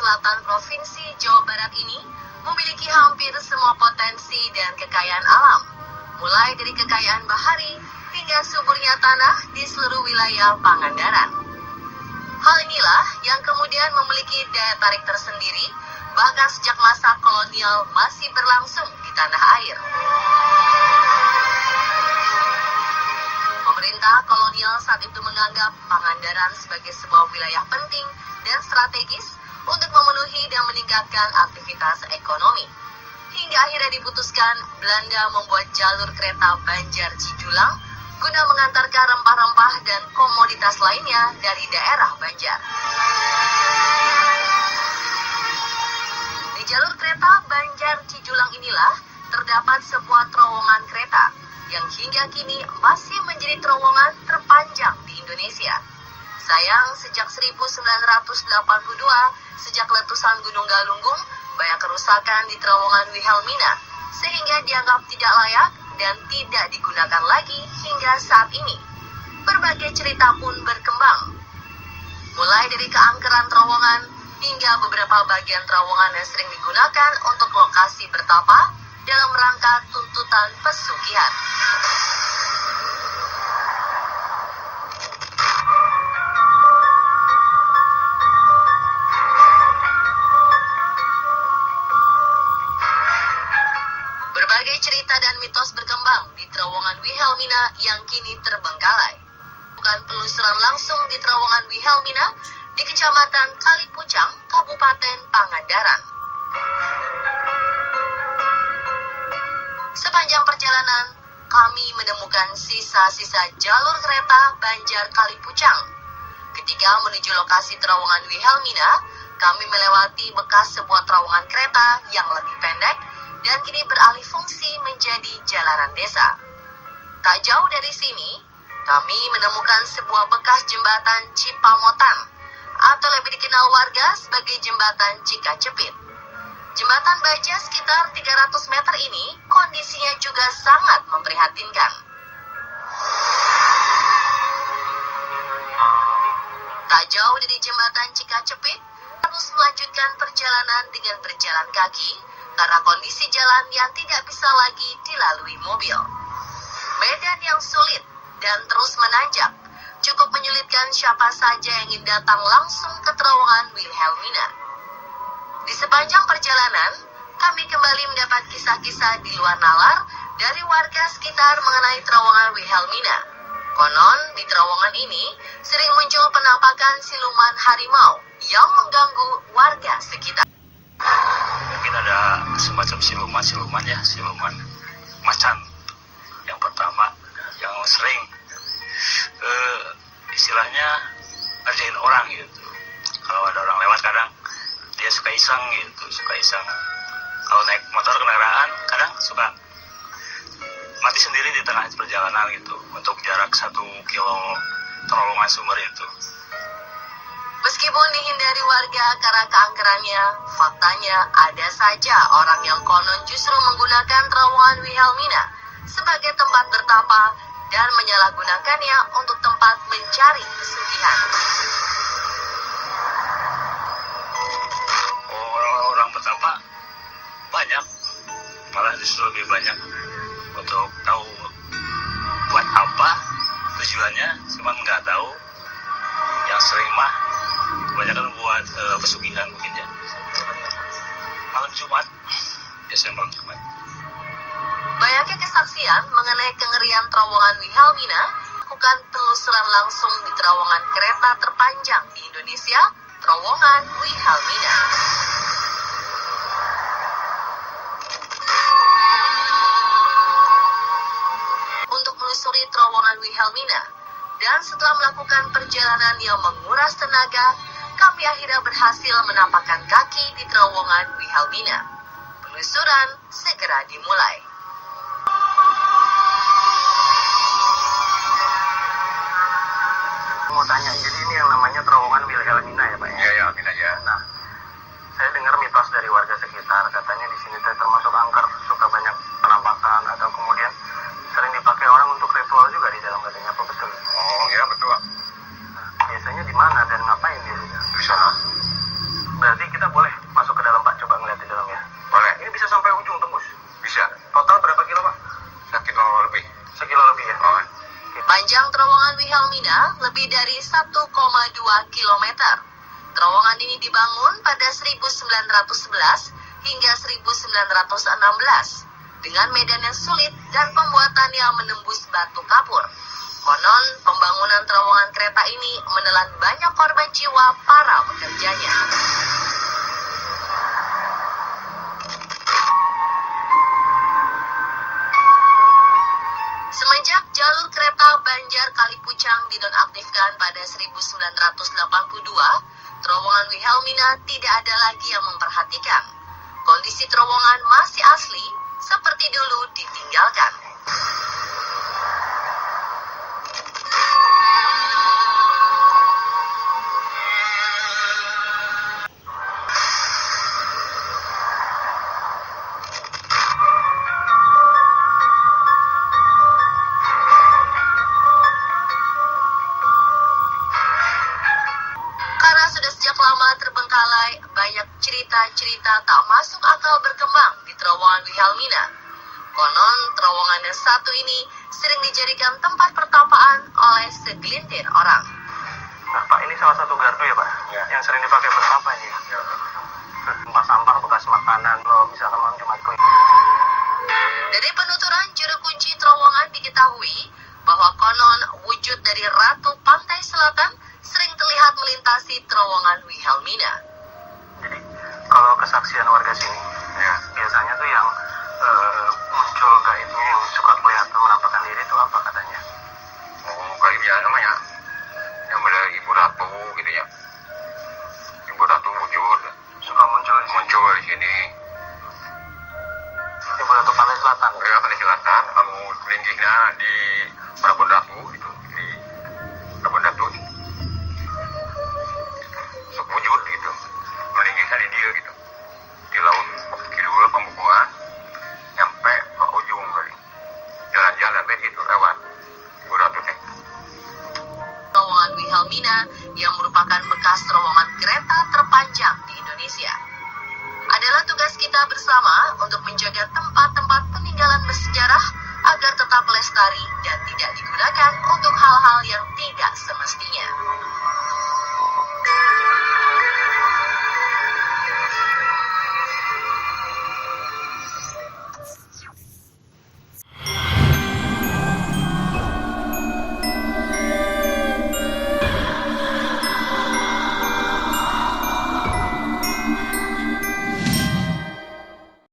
selatan Provinsi Jawa Barat ini memiliki hampir semua potensi dan kekayaan alam, mulai dari kekayaan bahari hingga suburnya tanah di seluruh wilayah Pangandaran. Hal inilah yang kemudian memiliki daya tarik tersendiri, bahkan sejak masa kolonial masih berlangsung di tanah air. Pemerintah kolonial saat itu menganggap Pangandaran sebagai sebuah wilayah penting dan strategis untuk memenuhi dan meningkatkan aktivitas ekonomi. Hingga akhirnya diputuskan Belanda membuat jalur kereta Banjar Cijulang guna mengantarkan rempah-rempah dan komoditas lainnya dari daerah Banjar. Di jalur kereta Banjar Cijulang inilah terdapat sebuah terowongan kereta yang hingga kini masih menjadi terowongan terpanjang di Indonesia. Sayang, sejak 1982, sejak letusan Gunung Galunggung, banyak kerusakan di terowongan Wilhelmina, sehingga dianggap tidak layak dan tidak digunakan lagi hingga saat ini. Berbagai cerita pun berkembang, mulai dari keangkeran terowongan hingga beberapa bagian terowongan yang sering digunakan untuk lokasi bertapa dalam rangka tuntutan pesugihan. Berbagai cerita dan mitos berkembang di terowongan Wilhelmina yang kini terbengkalai. Bukan penelusuran langsung di terowongan Wilhelmina di Kecamatan Kalipucang, Kabupaten Pangandaran. Sepanjang perjalanan, kami menemukan sisa-sisa jalur kereta Banjar Kalipucang. Ketika menuju lokasi terowongan Wilhelmina, kami melewati bekas sebuah terowongan kereta yang lebih pendek dan kini beralih fungsi menjadi jalanan desa. Tak jauh dari sini, kami menemukan sebuah bekas jembatan Cipamotan, atau lebih dikenal warga sebagai jembatan Cikacepit. Jembatan baja sekitar 300 meter ini kondisinya juga sangat memprihatinkan. Tak jauh dari jembatan Cikacepit, harus melanjutkan perjalanan dengan berjalan kaki karena kondisi jalan yang tidak bisa lagi dilalui mobil. Medan yang sulit dan terus menanjak cukup menyulitkan siapa saja yang ingin datang langsung ke terowongan Wilhelmina. Di sepanjang perjalanan, kami kembali mendapat kisah-kisah di luar nalar dari warga sekitar mengenai terowongan Wilhelmina. Konon, di terowongan ini sering muncul penampakan siluman harimau yang mengganggu warga sekitar. Mungkin ada semacam siluman macan. Yang pertama, yang sering istilahnya ngerjain orang gitu. Kalau ada orang lewat kadang dia suka iseng. Kalau naik motor kendaraan kadang suka mati sendiri di tengah perjalanan gitu untuk jarak 1 kilo terowongan sumber itu. Meskipun dihindari warga karena keangkerannya, faktanya ada saja orang yang konon justru menggunakan terowongan Wilhelmina sebagai tempat bertapa dan menyalahgunakannya untuk tempat mencari pesugihan. Orang bertapa banyak, malah justru lebih banyak untuk tahu buat apa tujuannya, cuman nggak tahu. Yang sering mah kebanyakan buat pesugihan mungkin ya. Malam Jumat, biasanya malam Jumat. Banyaknya kesaksian mengenai kengerian terowongan Wilhelmina melakukan penelusuran langsung di terowongan kereta terpanjang di Indonesia, terowongan Wilhelmina. Untuk menelusuri terowongan Wilhelmina, dan setelah melakukan perjalanan yang menguras tenaga, kami akhirnya berhasil menampakkan kaki di terowongan Wilhelmina. Penelusuran segera dimulai. Mau tanya, jadi ini yang namanya terowongan Wilhelmina ya Pak? Iya, amin aja. Nah, saya dengar mitos dari warga sekitar, katanya di sini termasuk angker, suka banyak penampakan atau kemudian sering dipakai orang untuk ritual juga di dalam, katanya, apa betul? Oh iya betul. Nah, biasanya di mana dan ngapain di sini? Di sana. Berarti kita boleh dibangun pada 1911 hingga 1916 dengan medan yang sulit dan pembuatannya menembus batu kapur. Konon, pembangunan terowongan kereta ini menelan banyak korban jiwa para pekerjanya. Semenjak jalur kereta Banjar Kalipucang dinonaktifkan pada 1982, terowongan Wilhelmina tidak ada lagi yang memperhatikan. Kondisi terowongan masih asli, seperti dulu ditinggalkan. Karena sudah sejak lama terbengkalai, banyak cerita-cerita tak masuk akal berkembang di terowongan Wilhelmina. Konon, terowongan yang satu ini sering dijadikan tempat pertapaan oleh segelintir orang. Nah, Pak, ini salah satu gardu ya, Pak? Ya. Yang sering dipakai berapa ini? Ya. Tempat sampah, bekas makanan, loh, misalkan malam Jumat Kliwon. Dari penuturan juru kunci terowongan diketahui bahwa konon wujud dari Ratu Pantai Selatan sering terlihat melintasi terowongan Wilhelmina. Jadi, kalau kesaksian warga sini, Ya. biasanya tuh yang muncul gaibnya yang suka kelihatan menampakkan diri itu apa katanya? Oh, gaibnya namanya yang ada Ibu Ratu gitu ya. Ibu Ratu wujud Suka muncul di sini. muncul di sini. Ibu Ratu Pantai Selatan. Ya, di selatan, anu linggihnya di Prabon Ratu itu di Prabon Ratu. Sok wujud gitu. Melinggihnya di dia gitu. Di laut Kidul Pambukuan nyampe ke ujung kali. Jalan-jalan begitu lewat Ibu Ratu teh. Terowongan Wilhelmina yang merupakan bekas terowongan kereta terpanjang di Indonesia. Adalah tugas kita bersama untuk menjaga tempat-tempat peninggalan bersejarah agar tetap lestari dan tidak digunakan untuk hal-hal yang tidak semestinya.